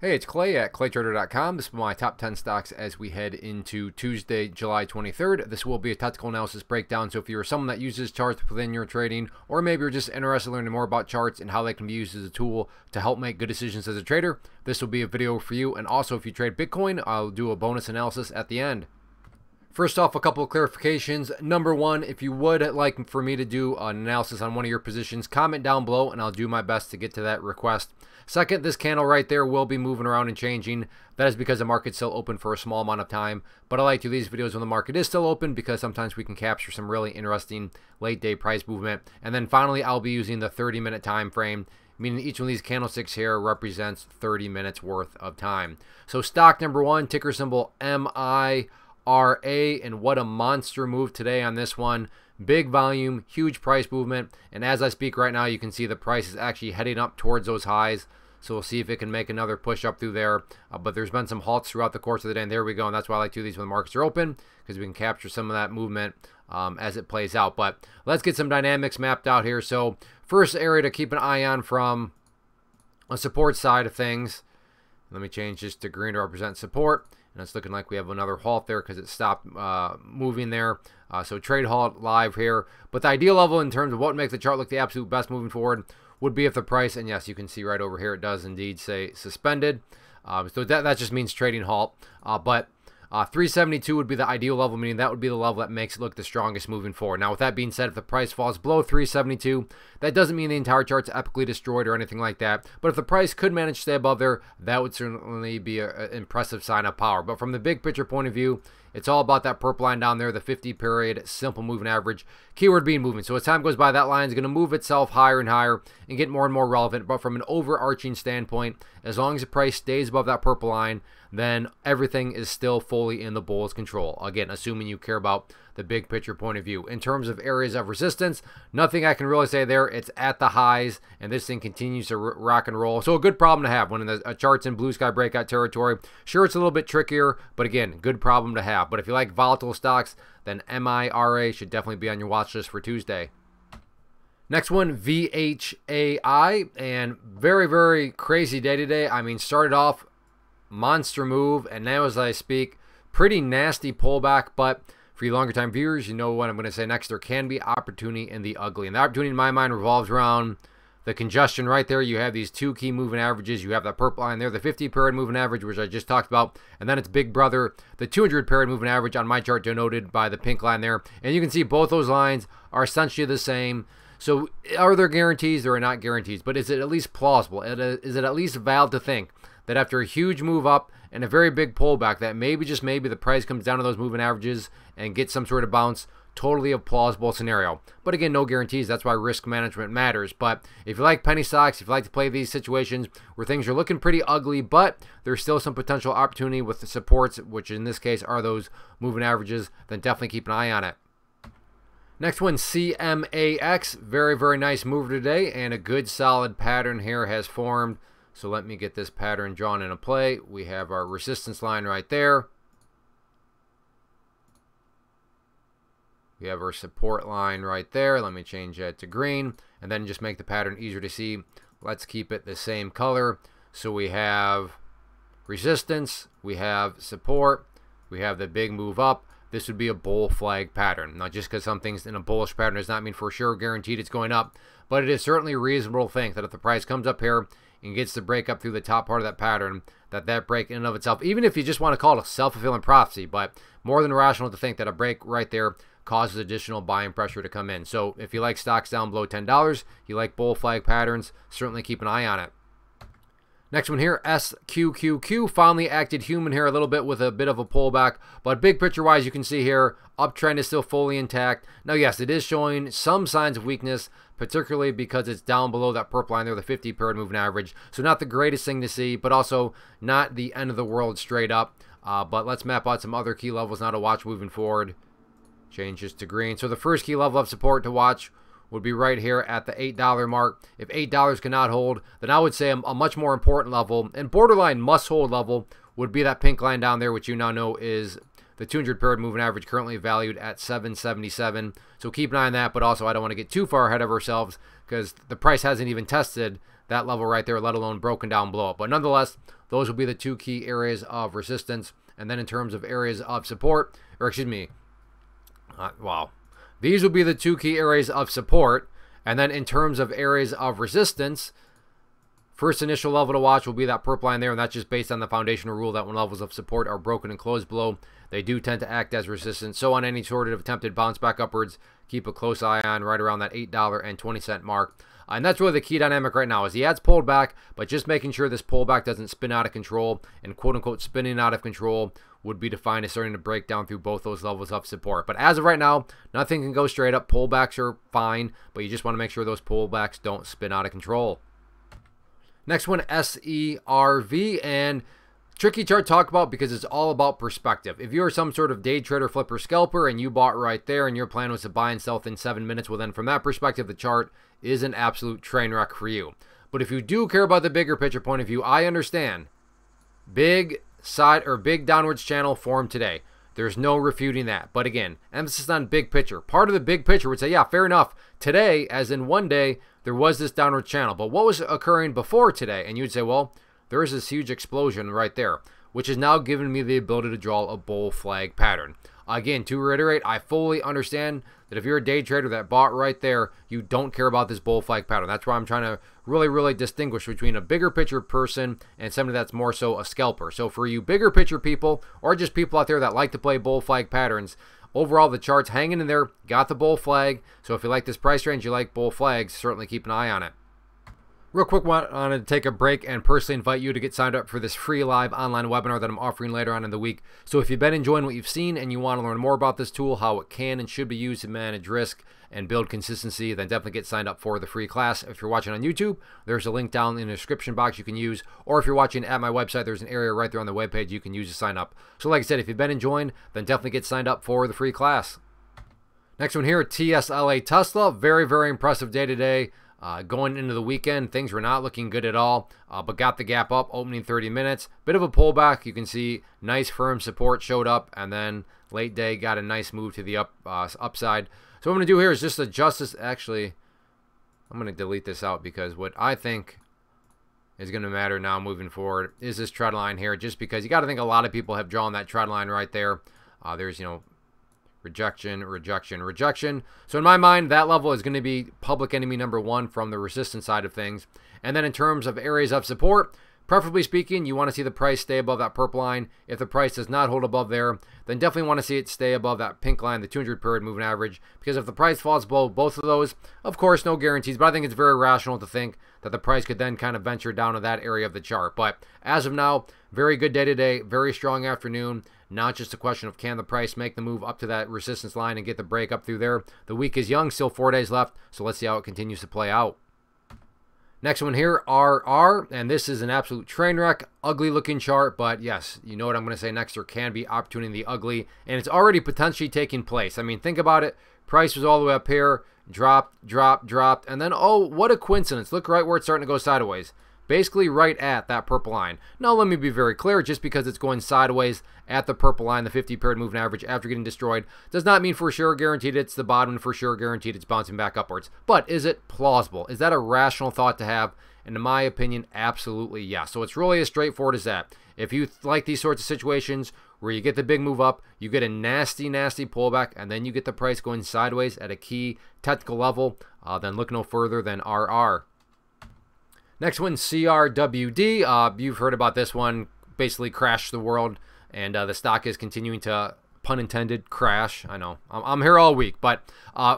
Hey, it's Clay at claytrader.com. This is my top 10 stocks as we head into Tuesday, July 23rd. This will be a technical analysis breakdown, so if you're someone that uses charts within your trading, or maybe you're just interested in learning more about charts and how they can be used as a tool to help make good decisions as a trader, this will be a video for you. And also, if you trade Bitcoin, I'll do a bonus analysis at the end. First off, a couple of clarifications. Number one, if you would like for me to do an analysis on one of your positions, comment down below and I'll do my best to get to that request. Second, this candle right there will be moving around and changing. That is because the market's still open for a small amount of time. But I like to do these videos when the market is still open because sometimes we can capture some really interesting late day price movement. And then finally, I'll be using the 30-minute time frame, meaning each one of these candlesticks here represents 30 minutes worth of time. So stock number one, ticker symbol MIRA, and what a monster move today on this one. Big volume, huge price movement, and as I speak right now, you can see the price is actually heading up towards those highs. So we'll see if it can make another push up through there. But there's been some halts throughout the course of the day, and there we go. And that's why I like to do these when the markets are open, because we can capture some of that movement as it plays out. But let's get some dynamics mapped out here. So first area to keep an eye on from a support side of things. Let me change this to green to represent support. And it's looking like we have another halt there because it stopped moving there. So trade halt live here. But the ideal level in terms of what makes the chart look the absolute best moving forward would be if the price, and yes, you can see right over here, it does indeed say suspended. So that just means trading halt. But 372 would be the ideal level, meaning that would be the level that makes it look the strongest moving forward. Now, with that being said, if the price falls below 372, that doesn't mean the entire chart's epically destroyed or anything like that. But if the price could manage to stay above there, that would certainly be an impressive sign of power. But from the big picture point of view, it's all about that purple line down there, the 50-period simple moving average. Keyword being moving. So as time goes by, that line is going to move itself higher and higher and get more and more relevant. But from an overarching standpoint, as long as the price stays above that purple line, then everything is still fully in the bull's control. Again, assuming you care about the big picture point of view. In terms of areas of resistance, nothing I can really say there. It's at the highs, and this thing continues to rock and roll. So a good problem to have when the chart's in blue sky breakout territory. Sure, it's a little bit trickier, but again, good problem to have. But if you like volatile stocks, then MIRA should definitely be on your watch list for Tuesday. Next one, VHAI, and very, very crazy day today. I mean, started off monster move, and now as I speak, pretty nasty pullback. But for you longer time viewers, you know what I'm going to say next. There can be opportunity in the ugly, and the opportunity in my mind revolves around the congestion right there. You have these two key moving averages. You have that purple line there, the 50-period moving average, which I just talked about, and then it's big brother, the 200-period moving average on my chart denoted by the pink line there. And you can see both those lines are essentially the same. So are there guarantees? There are not guarantees, but is it at least plausible? Is it at least valid to think that after a huge move up and a very big pullback, that maybe, just maybe, the price comes down to those moving averages and gets some sort of bounce? Totally a plausible scenario. But again, no guarantees. That's why risk management matters. But if you like penny stocks, if you like to play these situations where things are looking pretty ugly, but there's still some potential opportunity with the supports, which in this case are those moving averages, then definitely keep an eye on it. Next one, CMAX. Very, very nice move today, and a good solid pattern here has formed. So let me get this pattern drawn into play. We have our resistance line right there. We have our support line right there. Let me change that to green, and then just make the pattern easier to see. Let's keep it the same color. So we have resistance, we have support, we have the big move up. This would be a bull flag pattern. Not just because something's in a bullish pattern does not mean for sure guaranteed it's going up, but it is certainly reasonable to think that if the price comes up here and gets to break up through the top part of that pattern, that break in and of itself, even if you just want to call it a self-fulfilling prophecy, but more than rational to think that a break right there causes additional buying pressure to come in. So if you like stocks down below $10, you like bull flag patterns, certainly keep an eye on it. Next one here, SQQQ, finally acted human here a little bit with a bit of a pullback, but big picture wise, you can see here, uptrend is still fully intact. Now yes, it is showing some signs of weakness, particularly because it's down below that purple line there, the 50-period moving average. So not the greatest thing to see, but also not the end of the world straight up. But let's map out some other key levels now to watch moving forward. Change this to green. So the first key level of support to watch would be right here at the $8 mark. If $8 cannot hold, then I would say a much more important level and borderline must-hold level would be that pink line down there, which you now know is the 200-period moving average, currently valued at 777. So keep an eye on that, but also I don't want to get too far ahead of ourselves because the price hasn't even tested that level right there, let alone broken down below it. But nonetheless, those will be the two key areas of resistance. And then in terms of areas of support, or excuse me, these will be the two key areas of support. And then in terms of areas of resistance, first initial level to watch will be that purple line there, and that's just based on the foundational rule that when levels of support are broken and closed below, they do tend to act as resistance. So on any sort of attempted bounce back upwards, keep a close eye on right around that $8.20 mark. And that's really the key dynamic right now is the ad's pulled back, but just making sure this pullback doesn't spin out of control, and quote-unquote spinning out of control would be defined as starting to break down through both those levels of support. But as of right now, nothing can go straight up. Pullbacks are fine, but you just want to make sure those pullbacks don't spin out of control. Next one, SERV, and tricky chart to talk about because it's all about perspective. If you're some sort of day trader, flipper, scalper, and you bought right there and your plan was to buy and sell within 7 minutes, well then from that perspective, the chart is an absolute train wreck for you. But if you do care about the bigger picture point of view, I understand. Big side or big downwards channel formed today. There's no refuting that. But again, emphasis on big picture. Part of the big picture would say, yeah, fair enough. Today, as in one day, there was this downward channel. But what was occurring before today? And you'd say, well, there is this huge explosion right there, which is now giving me the ability to draw a bull flag pattern. Again, to reiterate, I fully understand that if you're a day trader that bought right there, you don't care about this bull flag pattern. That's why I'm trying to really distinguish between a bigger picture person and somebody that's more so a scalper. So for you bigger picture people, or just people out there that like to play bull flag patterns, overall the chart's hanging in there, got the bull flag. So if you like this price range, you like bull flags, certainly keep an eye on it. Real quick, wanted to take a break and personally invite you to get signed up for this free live online webinar that I'm offering later on in the week. So if you've been enjoying what you've seen and you want to learn more about this tool, how it can and should be used to manage risk and build consistency, then definitely get signed up for the free class. If you're watching on YouTube, there's a link down in the description box you can use. Or if you're watching at my website, there's an area right there on the webpage you can use to sign up. So like I said, if you've been enjoying, then definitely get signed up for the free class. Next one here, TSLA Tesla. Very impressive day today. Going into the weekend, things were not looking good at all, but got the gap up, opening 30 minutes. Bit of a pullback. You can see nice firm support showed up, and then late day got a nice move to the upside. So what I'm going to do here is just adjust this. Actually, I'm going to delete this out because what I think is going to matter now moving forward is this trend line here, just because you got to think a lot of people have drawn that trend line right there. There's, you know, rejection. So in my mind, that level is going to be public enemy number 1 from the resistance side of things. And then in terms of areas of support, preferably speaking, you want to see the price stay above that purple line. If the price does not hold above there, then definitely want to see it stay above that pink line, the 200 period moving average, because if the price falls below both of those, of course, no guarantees, but I think it's very rational to think that the price could then kind of venture down to that area of the chart. But as of now, very good day today, very strong afternoon. Not just a question of can the price make the move up to that resistance line and get the break up through there. The week is young, still 4 days left, so let's see how it continues to play out. Next one here, RR, and this is an absolute train wreck, ugly looking chart, but yes, you know what I'm going to say next, there can be opportunity in the ugly, and it's already potentially taking place. I mean, think about it, price was all the way up here, dropped, and then, oh, what a coincidence, look right where it's starting to go sideways. Basically right at that purple line. Now let me be very clear, just because it's going sideways at the purple line, the 50 period moving average after getting destroyed, does not mean for sure guaranteed it's the bottom and for sure guaranteed it's bouncing back upwards. But is it plausible? Is that a rational thought to have? And in my opinion, absolutely yes. So it's really as straightforward as that. If you like these sorts of situations where you get the big move up, you get a nasty pullback, and then you get the price going sideways at a key technical level, then look no further than RR. Next one, CRWD. You've heard about this one. Basically crashed the world, and the stock is continuing to, pun intended, crash. I know. I'm here all week, but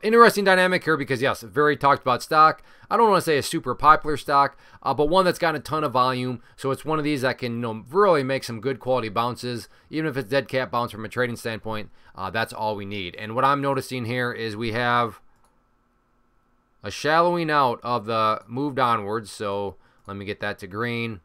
interesting dynamic here because, yes, very talked about stock. I don't want to say a super popular stock, but one that's got a ton of volume. So it's one of these that can, you know, really make some good quality bounces. Even if it's dead cat bounce from a trading standpoint, that's all we need. And what I'm noticing here is we have a shallowing out of the move downwards, so let me get that to green.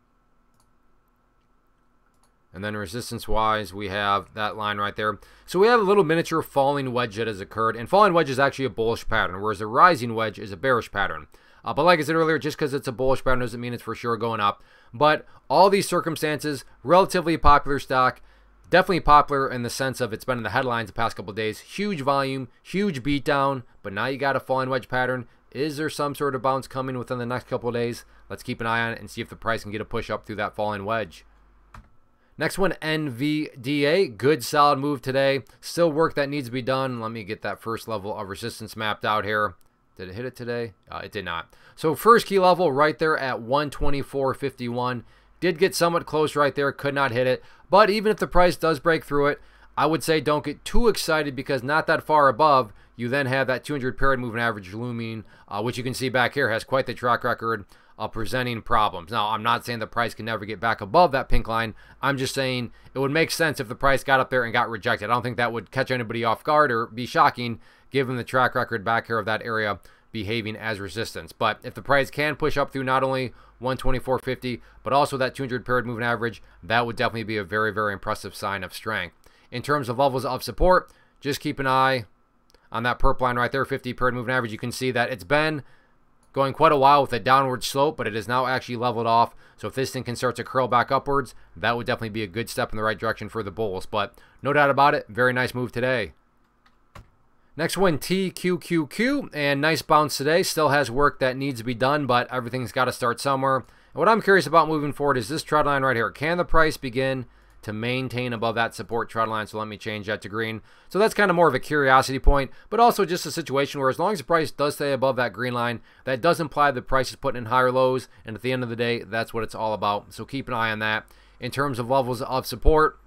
And then resistance wise, we have that line right there. So we have a little miniature falling wedge that has occurred, and falling wedge is actually a bullish pattern, whereas a rising wedge is a bearish pattern. But like I said earlier, just because it's a bullish pattern doesn't mean it's for sure going up. But all these circumstances, relatively popular stock, definitely popular in the sense of it's been in the headlines the past couple of days. Huge volume, huge beatdown, but now you got a falling wedge pattern. Is there some sort of bounce coming within the next couple of days? Let's keep an eye on it and see if the price can get a push up through that falling wedge. Next one, NVDA. Good solid move today. Still work that needs to be done. Let me get that first level of resistance mapped out here. Did it hit it today? It did not. So first key level right there at 124.51. Did get somewhat close right there. Could not hit it. But even if the price does break through it, I would say don't get too excited because not that far above, you then have that 200 period moving average looming, which you can see back here has quite the track record of presenting problems. Now, I'm not saying the price can never get back above that pink line. I'm just saying it would make sense if the price got up there and got rejected. I don't think that would catch anybody off guard or be shocking given the track record back here of that area behaving as resistance. But if the price can push up through not only 124.50 but also that 200 period moving average, that would definitely be a very, very impressive sign of strength. In terms of levels of support, just keep an eye on that purple line right there, 50 period moving average. You can see that it's been going quite a while with a downward slope, but it is now actually leveled off. So if this thing can start to curl back upwards, that would definitely be a good step in the right direction for the bulls. But no doubt about it, very nice move today. Next one, TQQQ, and nice bounce today. Still has work that needs to be done, but everything's got to start somewhere. And what I'm curious about moving forward is this trend line right here. Can the price begin to maintain above that support trend line? So let me change that to green. So that's kind of more of a curiosity point, but also just a situation where as long as the price does stay above that green line, that does imply the price is putting in higher lows, and at the end of the day, that's what it's all about. So keep an eye on that. In terms of levels of support,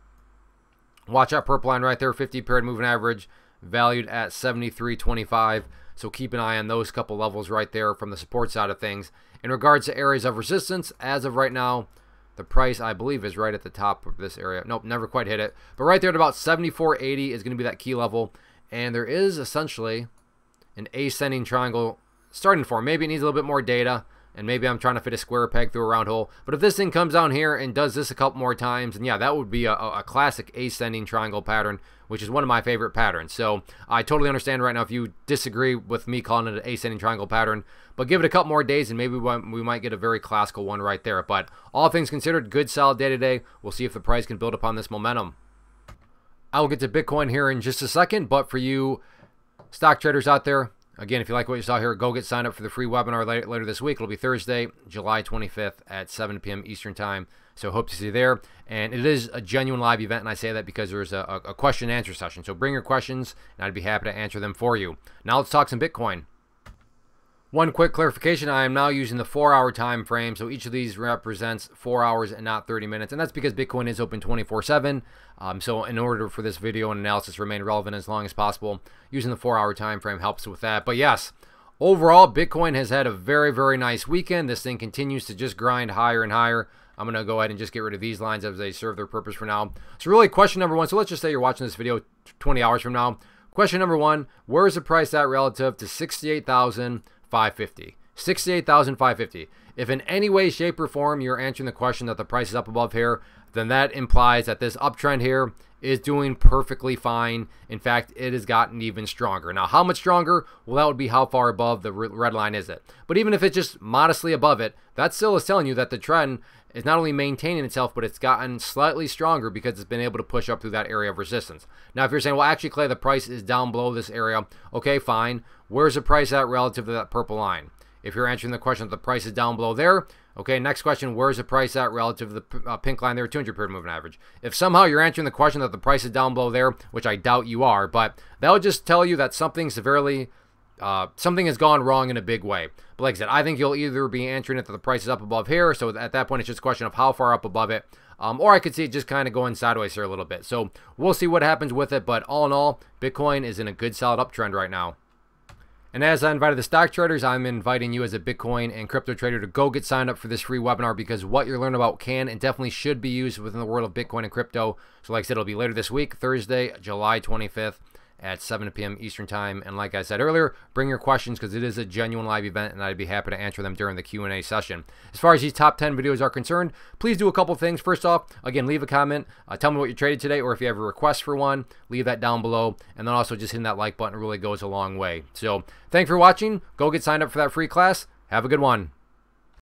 watch that purple line right there, 50 period moving average, valued at 73.25. So keep an eye on those couple levels right there from the support side of things. In regards to areas of resistance, as of right now, the price, I believe, is right at the top of this area. Nope, never quite hit it. But right there at about 74.80 is going to be that key level. And there is essentially an ascending triangle starting to form. Maybe it needs a little bit more data, and maybe I'm trying to fit a square peg through a round hole. But if this thing comes down here and does this a couple more times, and yeah, that would be a classic ascending triangle pattern, which is one of my favorite patterns. So I totally understand right now if you disagree with me calling it an ascending triangle pattern, but give it a couple more days and maybe we might get a very classical one right there. But all things considered, good solid day today. We'll see if the price can build upon this momentum. I will get to Bitcoin here in just a second, but for you stock traders out there, again, if you like what you saw here, go get signed up for the free webinar later this week. It'll be Thursday, July 25th at 7 p.m. Eastern Time. So hope to see you there. And it is a genuine live event, and I say that because there's a question and answer session. So bring your questions, and I'd be happy to answer them for you. Now let's talk some Bitcoin. One quick clarification, I am now using the 4-hour time frame, so each of these represents 4 hours and not 30 minutes, and that's because Bitcoin is open 24/7. So in order for this video and analysis to remain relevant as long as possible, using the 4-hour time frame helps with that. But yes, overall, Bitcoin has had a very, very nice weekend. This thing continues to just grind higher and higher. I'm going to go ahead and just get rid of these lines as they serve their purpose for now. So really, question number one, so let's just say you're watching this video 20 hours from now. Question number one, where is the price at relative to 68,550? 68,550. If in any way, shape, or form you're answering the question that the price is up above here, then that implies that this uptrend here is doing perfectly fine. In fact, it has gotten even stronger. Now, how much stronger? Well, that would be how far above the red line is it. But even if it's just modestly above it, that still is telling you that the trend is not only maintaining itself, but it's gotten slightly stronger because it's been able to push up through that area of resistance. Now, if you're saying, well, actually, Clay, the price is down below this area, okay, fine. Where's the price at relative to that purple line? If you're answering the question that the price is down below there, okay, next question, where's the price at relative to the pink line there, 200 period moving average? If somehow you're answering the question that the price is down below there, which I doubt you are, but that would just tell you that something has gone wrong in a big way. But like I said, I think you'll either be answering it that the price is up above here, so at that point it's just a question of how far up above it, or I could see it just kind of going sideways here a little bit. So we'll see what happens with it, but all in all, Bitcoin is in a good solid uptrend right now. And as I invited the stock traders, I'm inviting you as a Bitcoin and crypto trader to go get signed up for this free webinar because what you're learning about can and definitely should be used within the world of Bitcoin and crypto. So like I said, it'll be later this week, Thursday, July 25th at 7 p.m. Eastern Time. And like I said earlier, bring your questions because it is a genuine live event and I'd be happy to answer them during the Q&A session. As far as these top 10 videos are concerned, please do a couple things. First off, again, leave a comment. Tell me what you traded today, or if you have a request for one, leave that down below. And then also just hitting that like button really goes a long way. So thanks for watching. Go get signed up for that free class. Have a good one.